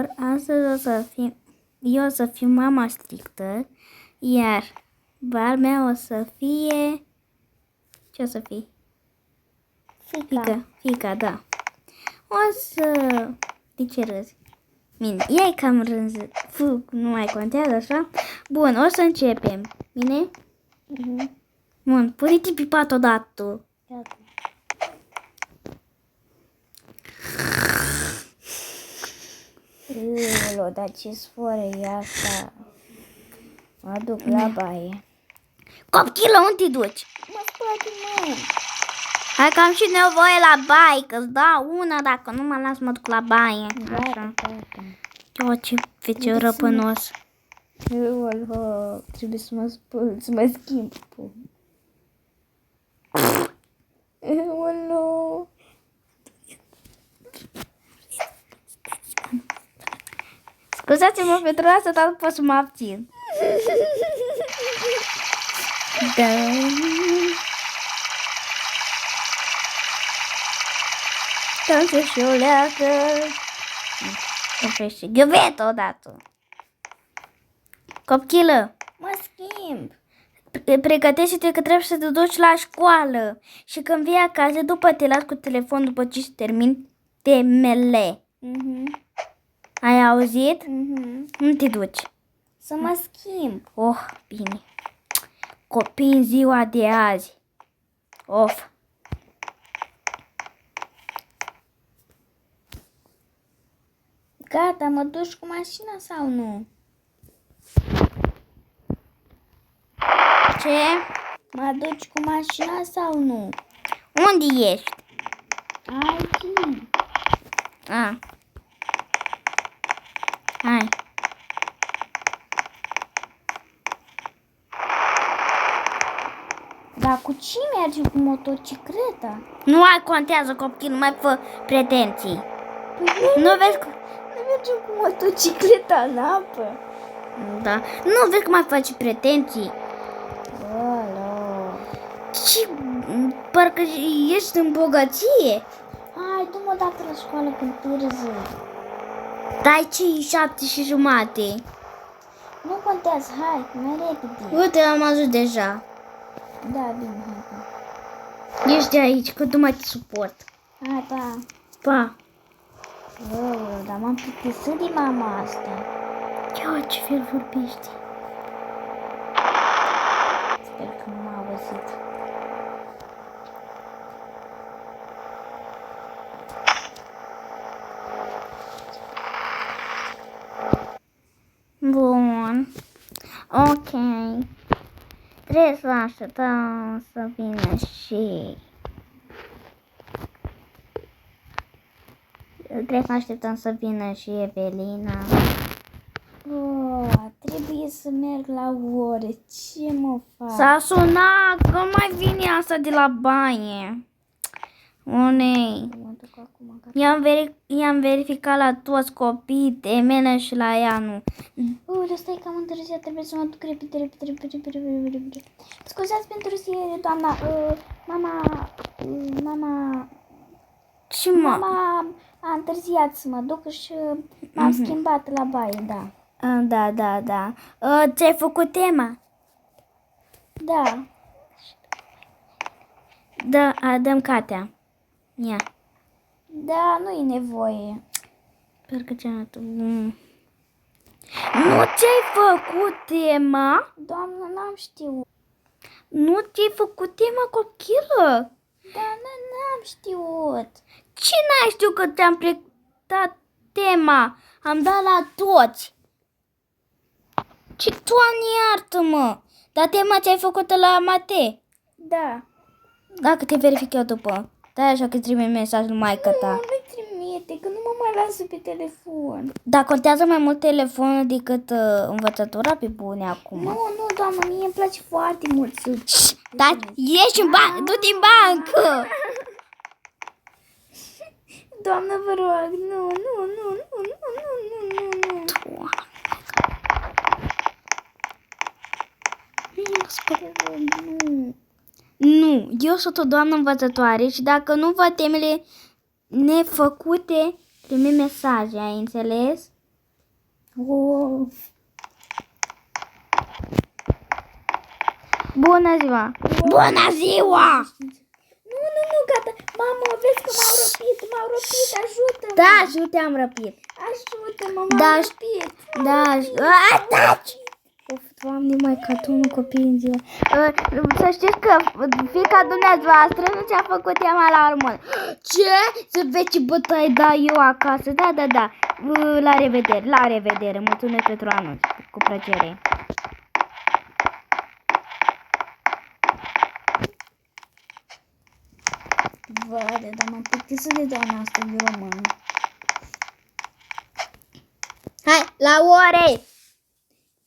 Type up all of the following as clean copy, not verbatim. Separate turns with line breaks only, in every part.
tuturor! Astăzi eu o să fiu mama strictă, iar Balmea o să fie... Ce o să fie? Fica, da. O să... De ce râzi? Bine, e cam râzit. Nu mai contează, așa? Bun, o să începem. Bine? Bun, pune-te pe pat odată.
Dar ce sforă e asta? Mă duc la baie.
Copchilă, unde te duci?
Mă spăl din mâini.
Hai că am și nevoie la baie, că-ți dau una dacă nu mă las mă duc la baie. Așa. Eu ce fece răpănos.
Trebuie să mă spăl, să mă schimb. Olo.
Scuzați-mă pentru asta, dar nu pot să mă abțin. Da. Tanță și o leacă. Ghiuvetă odată. Copchilă,
Mă schimb.
pregătește-te că trebuie să te duci la școală. Și când vii acasă, după te las cu telefon după ce se termin temele. Ai auzit? Nu te duci.
Să mă schimb.
Oh, bine. Copii în ziua de azi. Of.
Gata, mă duci cu mașina sau nu?
Ce?
Mă duci cu mașina sau nu?
Unde ești?
Aici.
Ah. Hai.
Dar cu ce mergi cu motocicleta?
Nu mai contează, copil, nu mai fă pretenții. Nu vezi că...
Noi mergem cu motocicleta în apă.
Da. Nu vezi că mai faci pretenții?
Olo.
Și parcă ești în bogăție.
Hai, du-mă dată la școală când târzi.
Dai cei 7:30.
Nu contează, hai, mai repede.
Uite, am ajuns deja.
Da, bine, hai.
Ești aici, că nu mai te suport.
Hai, pa.
Pa.
Dar m-am plictisit din mama asta.
Ia, ce fel vorbești.
Sper că nu m-a auzit.
Bun. Ok. Trebuie să așteptăm să vină și... Trebuie să așteptăm să vină și Evelina.
Trebuie să merg la ore. Ce mă fac?
S-a sunat că mai vine asta de la baie. Unei.
Mă duc acum.
I-am verificat la toți copiii, temele și la ea nu.
Stai că am întârziat, trebuie să mă duc repede. Scuzați pentru întârziere, doamna. Mama a întârziat să mă duc și m-am schimbat la baie, da.
Da. Ți-ai făcut tema?
Da.
Da, dăm Katea. Ia.
Da, nu e nevoie.
Parcă Nu ți-ai făcut tema?
Doamnă, n-am știut.
Nu ți-ai făcut tema, copilă?
Da, n-am știut.
Ce n-ai știut că ți-am pregătit tema? Am dat la toți. Ce, Doamne, iartă-mă! Dar tema ți-ai făcut la Mate?
Da.
Dacă te verific eu după. Da, așa că trimite mesaj lui maică ta.
Nu-i trimite, că nu mă mai lasă pe telefon.
Dar contează mai mult telefonul decât învățătura pe bune acum.
Nu, doamnă, mie îmi place foarte mult să...
Dar ieși în bancă, du-te în bancă!
Doamnă, vă rog, nu.
Nu, eu sunt o doamnă învățătoare și dacă nu văd temele nefăcute, primi mesaje, ai înțeles?
Of.
Bună ziua!
Bună ziua! Nu, gata. Mamă, vezi că m-au răpit, ajută-mă.
Da, și te-am răpit.
Ajută-mă,
Da,
m-au răpit.
Da, taci! Of, Doamne, mai ca tu nu copii în ziua. Să știți că fiica dumneavoastră nu ți-a făcut teama la hormon. Ce? Să vezi ce bătaie da eu acasă. Da. La revedere. Mulțumesc pentru anunț. Cu plăcere.
Văde, dar m-am plictisit de doamna asta de român.
Hai, la ore!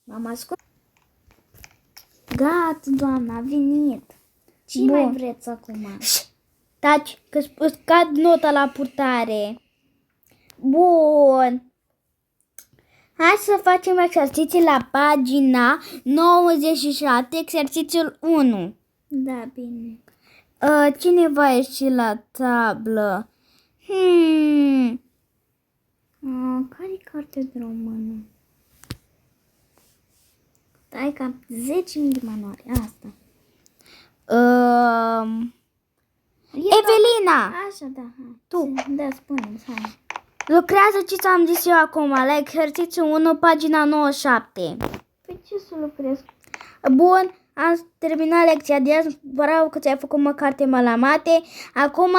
M-am ascult.
Gata, doamna, a venit.
Ce
Bun.
mai vreți acum?
Taci, că scad nota la purtare. Bun. Hai să facem exerciții la pagina 97, exercițiul 1.
Da, bine.
Cine va ieși la tablă?
Care-i carte de română? Stai ca 10.000 de manuale. Asta.
Evelina,
Așa, da. Hai.
Tu.
Da, spune-mi, hai.
lucrează ce ți-am zis eu acum, la exercițiul 1, pagina 97.
Păi ce să lucrez?
Bun, am terminat lecția de azi, bravo că ți-ai făcut măcar tema la mate. Acum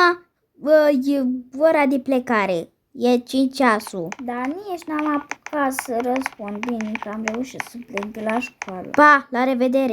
e ora de plecare, e 5 ceasul.
Dar nici n-am apucat să răspund bine că am reușit să plec de la școală.
Pa, la revedere!